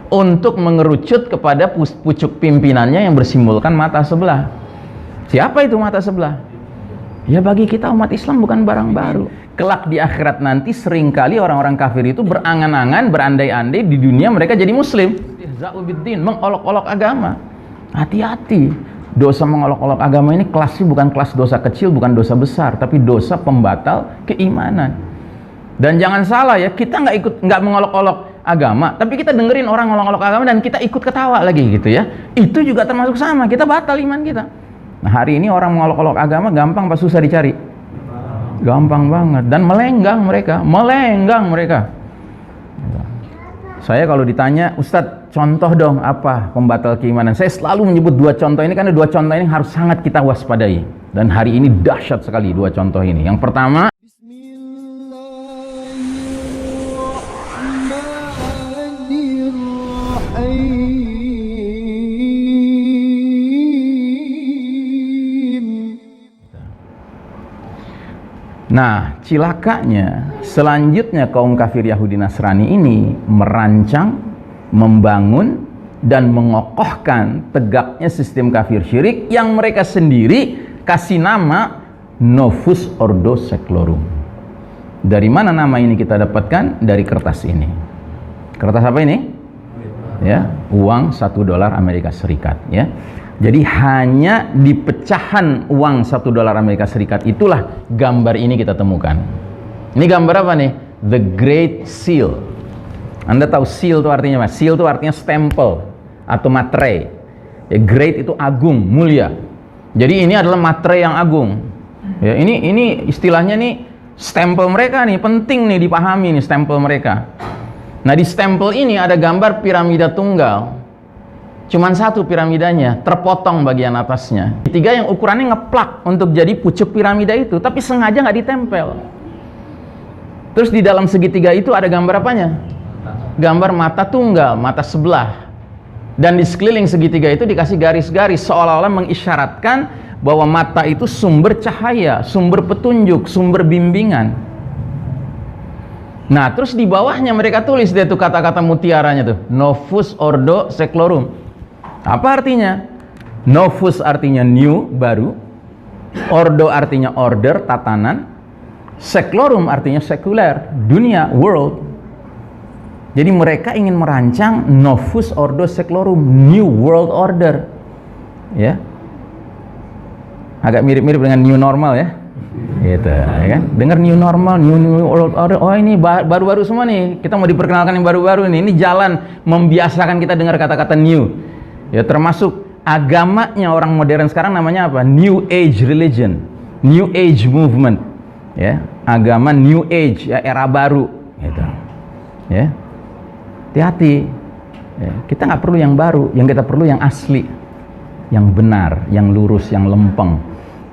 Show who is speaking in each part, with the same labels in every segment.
Speaker 1: untuk mengerucut kepada pucuk pimpinannya yang bersimbolkan mata sebelah. Siapa itu mata sebelah? Ya bagi kita umat Islam bukan barang baru. Kelak di akhirat nanti seringkali orang-orang kafir itu berangan-angan, berandai-andai di dunia mereka jadi muslim. Za'ubiddin, mengolok-olok agama. Hati-hati. Dosa mengolok-olok agama ini kelasnya bukan kelas dosa kecil, bukan dosa besar, tapi dosa pembatal keimanan. Dan jangan salah ya, kita nggak mengolok-olok agama, tapi kita dengerin orang ngolok-olok agama dan kita ikut ketawa lagi gitu ya. Itu juga termasuk sama, kita batal iman kita. Nah hari ini orang mengolok-olok agama gampang apa susah dicari? Gampang banget, dan melenggang mereka. Saya kalau ditanya, Ustadz contoh dong apa pembatal keimanan, saya selalu menyebut dua contoh ini karena dua contoh ini harus sangat kita waspadai, dan hari ini dahsyat sekali dua contoh ini. Yang pertama, nah, cilakanya selanjutnya kaum kafir Yahudi Nasrani ini merancang, membangun, dan mengokohkan tegaknya sistem kafir syirik yang mereka sendiri kasih nama Novus Ordo Seclorum. Dari mana nama ini kita dapatkan? Dari kertas ini. Kertas apa ini? Ya, uang $1 Amerika Serikat ya. Jadi hanya di pecahan uang $1 Amerika Serikat itulah gambar ini kita temukan. Ini gambar apa nih? The Great Seal. Anda tahu seal itu artinya apa? Seal itu artinya stempel atau materai. Ya, great itu agung, mulia. Jadi ini adalah materai yang agung. Ya, ini istilahnya nih stempel mereka nih, penting nih dipahami nih stempel mereka. Nah di stempel ini ada gambar piramida tunggal. Cuman satu piramidanya, terpotong bagian atasnya. Ketiga yang ukurannya ngeplak untuk jadi pucuk piramida itu, tapi sengaja nggak ditempel. Terus di dalam segitiga itu ada gambar apanya? Gambar mata tunggal, mata sebelah. Dan di sekeliling segitiga itu dikasih garis-garis, seolah-olah mengisyaratkan bahwa mata itu sumber cahaya, sumber petunjuk, sumber bimbingan. Nah, terus di bawahnya mereka tulis dia tuh kata-kata mutiaranya tuh, Novus Ordo Seclorum. Apa artinya? Novus artinya new, baru. Ordo artinya order, tatanan. Seclorum artinya sekuler, dunia, world. Jadi mereka ingin merancang Novus Ordo Seclorum, new world order. Ya. Agak mirip-mirip dengan new normal ya. Gitu, ya kan? Dengar new normal, new world order. Oh, ini baru-baru semua nih. Kita mau diperkenalkan yang baru-baru nih. Ini jalan membiasakan kita dengar kata-kata new. Ya, termasuk agamanya orang modern sekarang namanya apa? New Age Religion, New Age Movement. Ya, agama New Age, ya, era baru. Gitu. Ya, hati-hati. Ya, kita nggak perlu yang baru, yang kita perlu yang asli, yang benar, yang lurus, yang lempeng.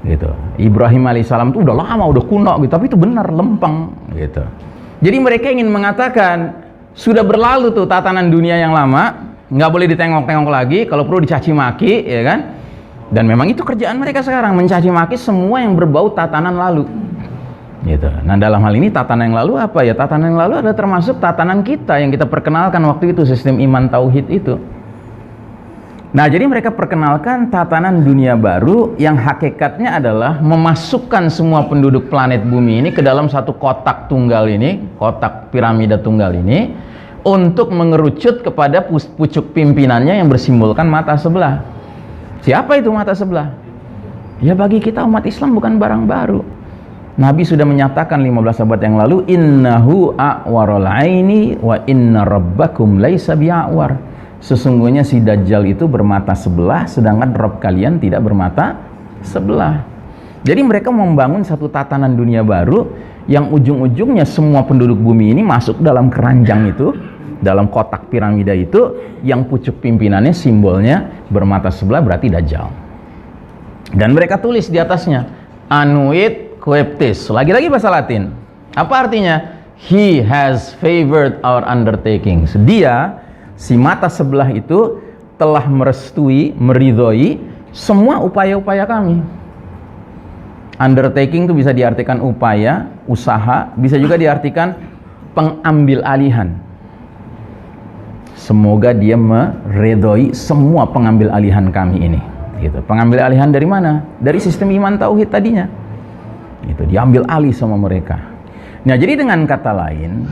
Speaker 1: Gitu. Ibrahim alaihissalam itu udah lama, udah kuno, gitu, tapi itu benar, lempeng. Gitu. Jadi mereka ingin mengatakan sudah berlalu tuh tatanan dunia yang lama. Nggak boleh ditengok-tengok lagi, kalau perlu dicaci maki, ya kan? Dan memang itu kerjaan mereka sekarang, mencaci maki semua yang berbau tatanan lalu. Gitu. Nah dalam hal ini tatanan yang lalu apa ya? Tatanan yang lalu adalah termasuk tatanan kita yang kita perkenalkan waktu itu, sistem iman tauhid itu. Nah jadi mereka perkenalkan tatanan dunia baru yang hakikatnya adalah memasukkan semua penduduk planet bumi ini ke dalam satu kotak tunggal ini, kotak piramida tunggal ini, untuk mengerucut kepada pucuk pimpinannya yang bersimbolkan mata sebelah. Siapa itu mata sebelah? Ya bagi kita umat Islam bukan barang baru. Nabi sudah menyatakan 15 abad yang lalu, innahu a'warul aini wa inna rabbakum laisa bi'awar. Sesungguhnya si Dajjal itu bermata sebelah, sedangkan Rabb kalian tidak bermata sebelah. Jadi mereka membangun satu tatanan dunia baru yang ujung-ujungnya semua penduduk bumi ini masuk dalam keranjang itu, dalam kotak piramida itu, yang pucuk pimpinannya simbolnya bermata sebelah berarti Dajjal. Dan mereka tulis di atasnya Anuit Coeptis, lagi-lagi bahasa Latin. Apa artinya? He has favored our undertakings. Dia, si mata sebelah itu, telah merestui, meridhoi semua upaya-upaya kami. Undertaking itu bisa diartikan upaya, usaha, bisa juga diartikan pengambil alihan. Semoga dia meredoi semua pengambil alihan kami ini. Gitu. Pengambil alihan dari mana? Dari sistem iman tauhid tadinya. Gitu. Diambil alih sama mereka. Nah, jadi dengan kata lain,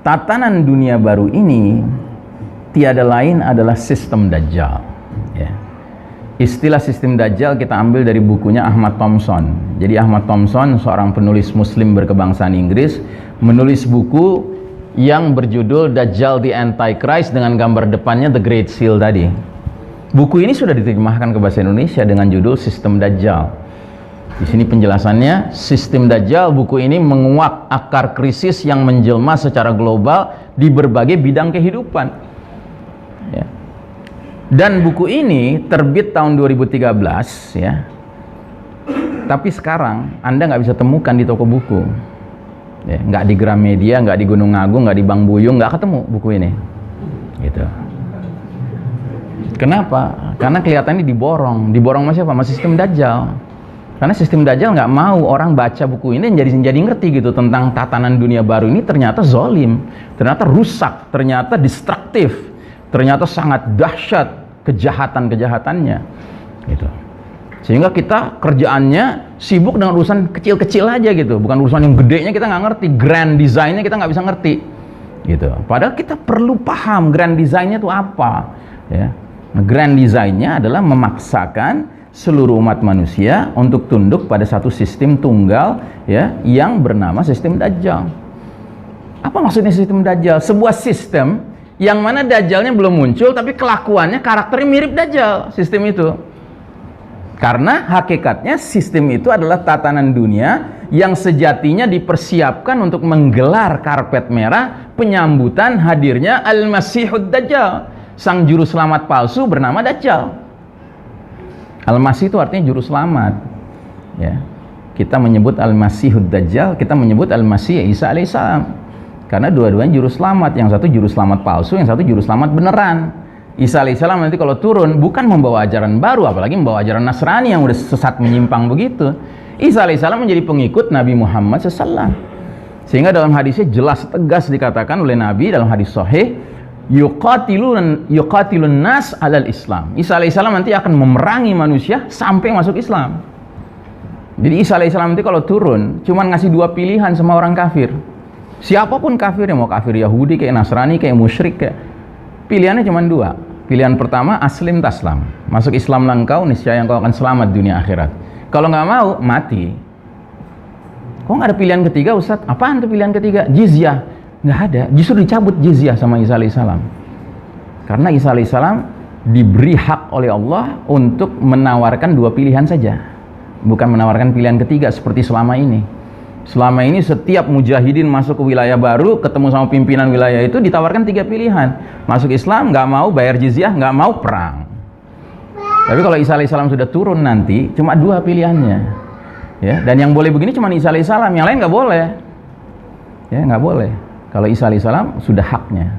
Speaker 1: tatanan dunia baru ini tiada lain adalah sistem Dajjal. Ya. Istilah sistem Dajjal kita ambil dari bukunya Ahmad Thompson. Jadi Ahmad Thompson, seorang penulis Muslim berkebangsaan Inggris, menulis buku yang berjudul Dajjal the Antichrist dengan gambar depannya The Great Seal tadi. Buku ini sudah diterjemahkan ke bahasa Indonesia dengan judul Sistem Dajjal. Di sini penjelasannya, Sistem Dajjal, buku ini menguak akar krisis yang menjelma secara global di berbagai bidang kehidupan. Ya. Dan buku ini terbit tahun 2013, ya. Tapi sekarang Anda nggak bisa temukan di toko buku. Ya, nggak di Gramedia, nggak di Gunung Agung, nggak di Bank Buyung, nggak ketemu buku ini. Gitu. Kenapa? Karena kelihatannya diborong. Diborong sama siapa? Sama sistem Dajjal. Karena sistem Dajjal nggak mau orang baca buku ini dan jadi ngerti gitu tentang tatanan dunia baru ini ternyata zolim, ternyata rusak, ternyata destruktif, ternyata sangat dahsyat kejahatan-kejahatannya. Gitu. Sehingga kita kerjaannya sibuk dengan urusan kecil-kecil aja gitu, bukan urusan yang gedenya kita nggak ngerti, grand design-nya kita nggak bisa ngerti, gitu. Padahal kita perlu paham grand design-nya itu apa, ya. Nah, grand design-nya adalah memaksakan seluruh umat manusia untuk tunduk pada satu sistem tunggal, ya, yang bernama sistem Dajjal. Apa maksudnya sistem Dajjal? Sebuah sistem yang mana Dajjalnya belum muncul, tapi kelakuannya, karakternya mirip Dajjal, sistem itu. Karena hakikatnya sistem itu adalah tatanan dunia yang sejatinya dipersiapkan untuk menggelar karpet merah penyambutan hadirnya Al-Masihud Dajjal, sang juru selamat palsu bernama Dajjal. Al-Masih itu artinya juru selamat. Ya. Kita menyebut Al-Masihud Dajjal, kita menyebut Al-Masih Isa alaihissalam. Karena dua-duanya juru selamat, yang satu juru selamat palsu, yang satu juru selamat beneran. Isa alaihissalam nanti kalau turun bukan membawa ajaran baru, apalagi membawa ajaran Nasrani yang udah sesat menyimpang begitu. Isa alaihissalam menjadi pengikut Nabi Muhammad SAW. Sehingga dalam hadisnya jelas tegas dikatakan oleh Nabi dalam hadis sahih, yuqatilun nas alal Islam. Isa alaihissalam nanti akan memerangi manusia sampai masuk Islam. Jadi Isa alaihissalam nanti kalau turun cuman ngasih dua pilihan sama orang kafir. Siapapun kafir, mau kafir Yahudi kayak Nasrani kayak musyrik kayak, pilihannya cuma dua. Pilihan pertama, aslim taslam, masuk Islamlah engkau, niscaya engkau akan selamat dunia akhirat. Kalau nggak mau, mati. Kok nggak ada pilihan ketiga, Ustadz? Apaan tuh pilihan ketiga? Jizyah. Nggak ada, justru dicabut jizyah sama Isa alaihissalam. Karena Isa alaihissalam diberi hak oleh Allah untuk menawarkan dua pilihan saja, bukan menawarkan pilihan ketiga seperti selama ini. Selama ini setiap mujahidin masuk ke wilayah baru, ketemu sama pimpinan wilayah itu, ditawarkan tiga pilihan. Masuk Islam, nggak mau, bayar jizyah, nggak mau, perang. Tapi kalau Isa alaihissalam sudah turun nanti, cuma dua pilihannya. Ya, dan yang boleh begini cuma Isa alaihissalam, yang lain nggak boleh. Ya, nggak boleh. Kalau Isa alaihissalam sudah haknya.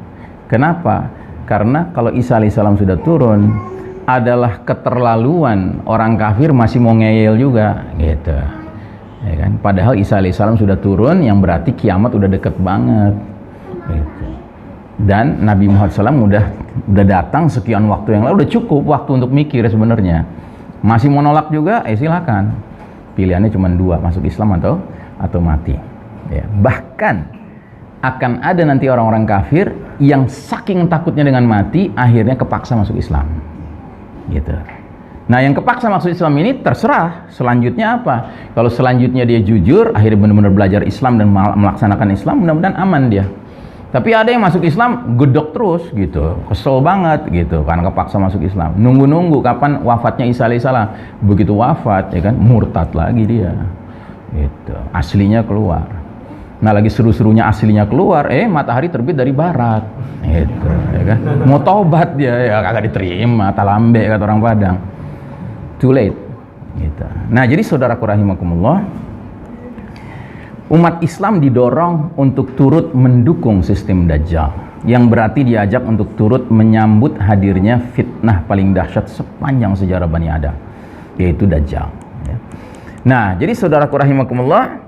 Speaker 1: Kenapa? Karena kalau Isa alaihissalam sudah turun, adalah keterlaluan orang kafir masih mau ngeyel juga, gitu. Ya kan? Padahal Isa alaihissalam sudah turun, yang berarti kiamat udah deket banget, gitu. Dan Nabi Muhammad SAW udah datang sekian waktu yang lalu, udah cukup waktu untuk mikir sebenarnya. Masih mau nolak juga, silakan. Pilihannya cuma dua, masuk Islam atau mati. Ya. Bahkan akan ada nanti orang-orang kafir yang saking takutnya dengan mati, akhirnya kepaksa masuk Islam, gitu. Nah, yang kepaksa masuk Islam ini terserah selanjutnya apa. Kalau selanjutnya dia jujur, akhirnya benar-benar belajar Islam dan melaksanakan Islam, mudah-mudahan aman dia. Tapi ada yang masuk Islam gedok terus gitu, kesel banget gitu karena kepaksa masuk Islam. Nunggu-nunggu kapan wafatnya Isa alaihissalam. Begitu wafat, ya kan, murtad lagi dia. Gitu. Aslinya keluar. Nah, lagi seru-serunya aslinya keluar, matahari terbit dari barat. Gitu, ya kan. Mau tobat dia, ya kagak diterima, talambe kata orang Padang. Too late, gitu. Nah, jadi saudaraku rahimakumullah, umat Islam didorong untuk turut mendukung sistem Dajjal, yang berarti diajak untuk turut menyambut hadirnya fitnah paling dahsyat sepanjang sejarah Bani Adam, yaitu Dajjal. Nah, jadi saudaraku rahimakumullah,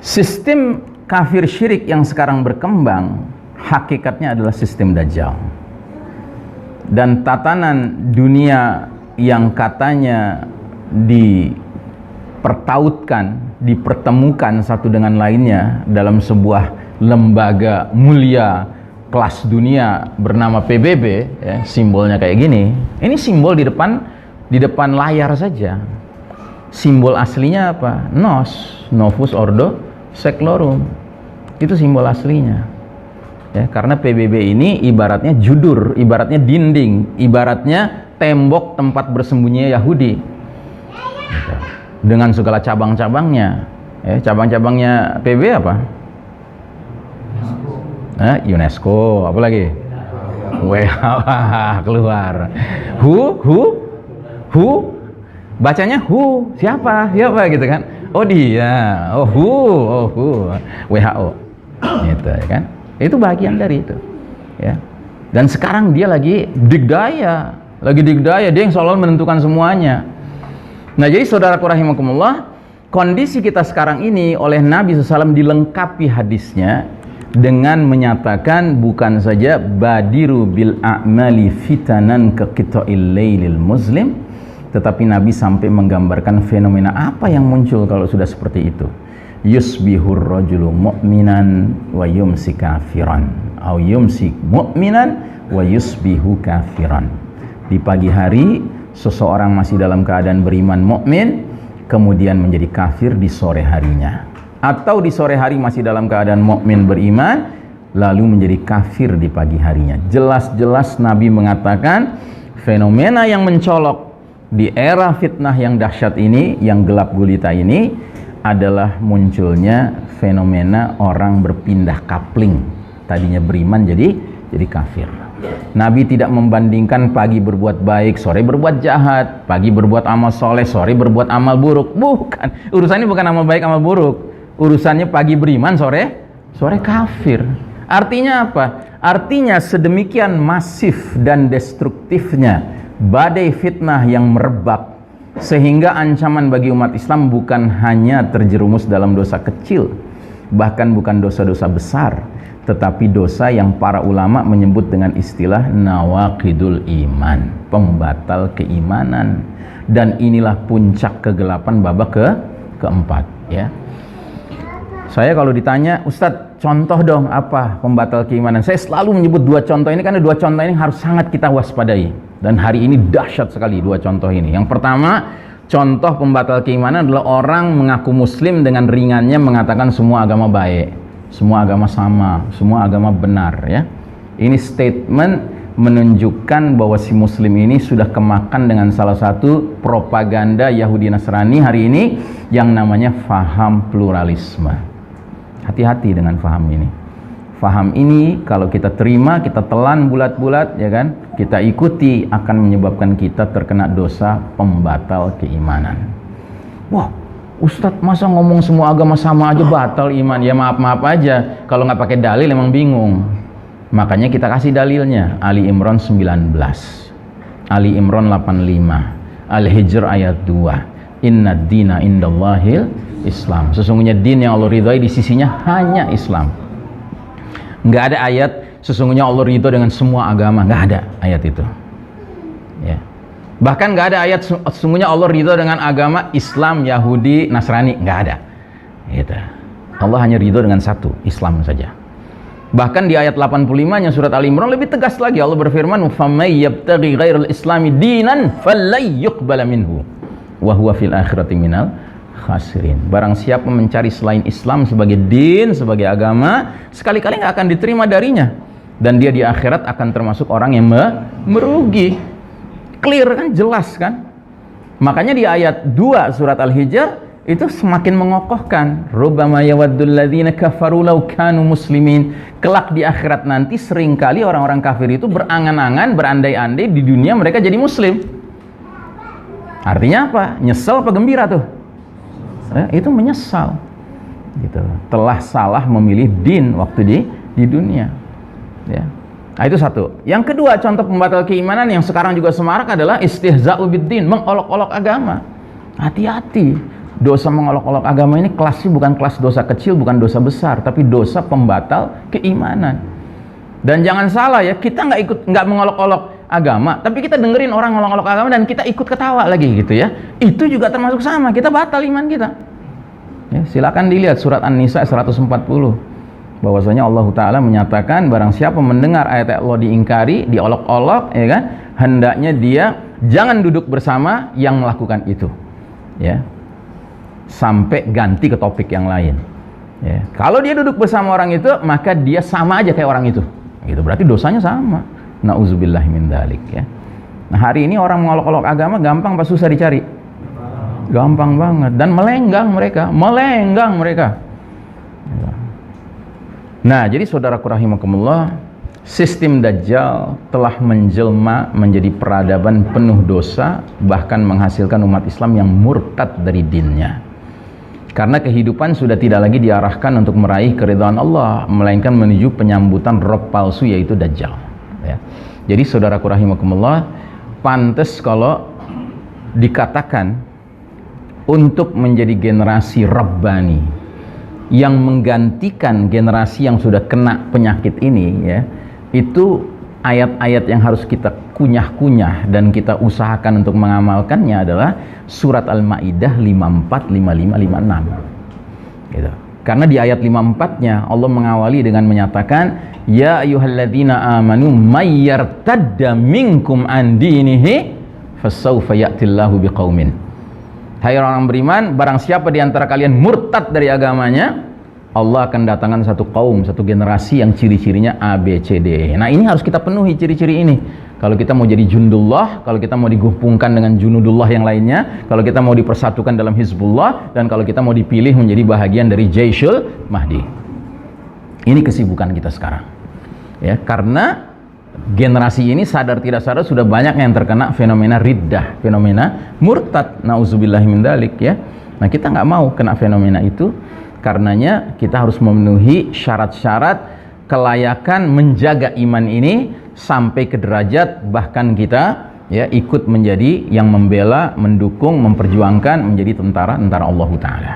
Speaker 1: sistem kafir syirik yang sekarang berkembang hakikatnya adalah sistem Dajjal. Dan tatanan dunia yang katanya dipertautkan, dipertemukan satu dengan lainnya dalam sebuah lembaga mulia kelas dunia bernama PBB, ya, simbolnya kayak gini. Ini simbol di depan layar saja. Simbol aslinya apa? Nos, Novus Ordo Seclorum. Itu simbol aslinya. Ya, karena PBB ini ibaratnya judur, ibaratnya dinding, ibaratnya tembok tempat bersembunyi Yahudi. Gitu. Dengan segala cabang-cabangnya. Cabang-cabangnya PBB apa? UNESCO. Apa lagi? WHO. Keluar. Who? Bacanya who? Siapa gitu kan? Oh dia. Oh who? WHO. Gitu kan? Itu bagian dari itu, ya. Dan sekarang dia lagi digdaya, dia yang seolah menentukan semuanya. Nah, jadi saudaraku rahimakumullah, kondisi kita sekarang ini oleh Nabi SAW dilengkapi hadisnya dengan menyatakan bukan saja badiru bil a'mali fitanan ka qita'il lailil muslim, tetapi Nabi sampai menggambarkan fenomena apa yang muncul kalau sudah seperti itu. Yusbihur rajulu mu'minan wa yumsi kafiran, au yumsi mu'minan wa yusbihu kafiran. Di pagi hari seseorang masih dalam keadaan beriman mukmin, kemudian menjadi kafir di sore harinya, atau di sore hari masih dalam keadaan mukmin beriman lalu menjadi kafir di pagi harinya. Jelas-jelas Nabi mengatakan fenomena yang mencolok di era fitnah yang dahsyat ini, yang gelap gulita ini, adalah munculnya fenomena orang berpindah kapling, tadinya beriman jadi kafir. Nabi tidak membandingkan pagi berbuat baik, sore berbuat jahat, pagi berbuat amal soleh, sore berbuat amal buruk. Bukan, urusannya bukan amal baik amal buruk, urusannya pagi beriman, sore kafir. Artinya apa? Artinya sedemikian masif dan destruktifnya badai fitnah yang merebak, sehingga ancaman bagi umat Islam bukan hanya terjerumus dalam dosa kecil, bahkan bukan dosa-dosa besar, tetapi dosa yang para ulama menyebut dengan istilah nawaqidul iman, pembatal keimanan. Dan inilah puncak kegelapan babak keempat, ya. Saya kalau ditanya, Ustadz, contoh dong apa pembatal keimanan, saya selalu menyebut dua contoh ini karena dua contoh ini harus sangat kita waspadai. Dan hari ini dahsyat sekali dua contoh ini. Yang pertama, contoh pembatal keimanan adalah orang mengaku muslim dengan ringannya mengatakan semua agama baik, semua agama sama, semua agama benar, ya. Ini statement menunjukkan bahwa si muslim ini sudah kemakan dengan salah satu propaganda Yahudi Nasrani hari ini yang namanya faham pluralisme. Hati-hati dengan faham ini. Faham ini kalau kita terima, kita telan bulat-bulat, ya kan, kita ikuti, akan menyebabkan kita terkena dosa pembatal keimanan. Wah, Ustadz, masa ngomong semua agama sama aja batal iman? Ya maaf-maaf aja, kalau nggak pakai dalil emang bingung. Makanya kita kasih dalilnya. Ali Imran 19, Ali Imran 85, Al-Hijr ayat 2. Inna dina indallahil Islam. Sesungguhnya din yang Allah ridhai di sisinya hanya Islam. Nggak ada ayat sesungguhnya Allah ridho dengan semua agama, nggak ada ayat itu, ya. Bahkan nggak ada ayat sesungguhnya Allah ridho dengan agama Islam, Yahudi, Nasrani, nggak ada, gitu. Allah hanya ridho dengan satu, Islam saja. Bahkan di ayat 85-nya surat Al-Imran lebih tegas lagi, Allah berfirman, "Faman yabtaghi ghairal islami dinan falay yuqbala minhu wa huwa fil akhirati minal khasirin." Barang siapa mencari selain Islam sebagai din, sebagai agama, sekali-kali nggak akan diterima darinya, dan dia di akhirat akan termasuk orang yang merugi. Clear kan, jelas kan. Makanya di ayat 2 surat Al-Hijr itu semakin mengokohkan, rubbama yawaddul ladzina kafaru law kanu muslimin. Kelak di akhirat nanti seringkali orang-orang kafir itu berangan-angan, berandai-andai di dunia mereka jadi muslim. Artinya apa? Nyesel apa gembira tuh? Itu menyesal, gitu. Telah salah memilih din waktu di dunia, ya. Nah, itu satu. Yang kedua, contoh pembatal keimanan yang sekarang juga semarak adalah istihza'u biddin, mengolok-olok agama. Hati-hati, dosa mengolok-olok agama ini kelasnya bukan kelas dosa kecil, bukan dosa besar, tapi dosa pembatal keimanan. Dan jangan salah ya, kita nggak mengolok-olok agama, tapi kita dengerin orang ngolok-olok agama dan kita ikut ketawa lagi gitu ya. Itu juga termasuk sama, kita batal iman kita. Ya, silakan dilihat surat An-Nisa 140. Bahwasanya Allah Ta'ala menyatakan barang siapa mendengar ayat Allah diingkari, diolok-olok, ya kan, hendaknya dia jangan duduk bersama yang melakukan itu, ya, sampai ganti ke topik yang lain. Ya. Kalau dia duduk bersama orang itu, maka dia sama aja kayak orang itu. Gitu, berarti dosanya sama. Nauzubillahi min dzalik ya. Nah, hari ini orang mengolok-olok agama gampang apa susah dicari? Gampang banget, dan melenggang mereka. Nah, jadi saudaraku rahimakumullah, sistem Dajjal telah menjelma menjadi peradaban penuh dosa, bahkan menghasilkan umat Islam yang murtad dari dinnya. Karena kehidupan sudah tidak lagi diarahkan untuk meraih keridhaan Allah, melainkan menuju penyambutan roh palsu yaitu Dajjal. Ya. Jadi saudaraku rahimakumullah, pantas kalau dikatakan untuk menjadi generasi Rabbani yang menggantikan generasi yang sudah kena penyakit ini, ya, itu ayat-ayat yang harus kita kunyah-kunyah dan kita usahakan untuk mengamalkannya adalah surat Al-Maidah 54, 55, 56 gitu. Karena di ayat 54-nya Allah mengawali dengan menyatakan ya ayyuhalladzina amanu may yartadda minkum an dinihi fasawfa ya'tillahu biqaumin. Hai orang beriman, barang siapa di antara kalian murtad dari agamanya, Allah akan datangkan satu kaum, satu generasi yang ciri-cirinya A, B, C, D. Nah, ini harus kita penuhi ciri-ciri ini. Kalau kita mau jadi jundullah, kalau kita mau digabungkan dengan junudullah yang lainnya, kalau kita mau dipersatukan dalam Hizbullah, dan kalau kita mau dipilih menjadi bahagian dari Jaisyul Mahdi. Ini kesibukan kita sekarang. Ya, karena generasi ini sadar tidak sadar sudah banyak yang terkena fenomena riddah, fenomena murtad, nauzubillahi min dzalik ya. Nah, kita nggak mau kena fenomena itu. Karenanya kita harus memenuhi syarat-syarat kelayakan menjaga iman ini sampai ke derajat bahkan kita ya ikut menjadi yang membela, mendukung, memperjuangkan menjadi tentara Allah Ta'ala.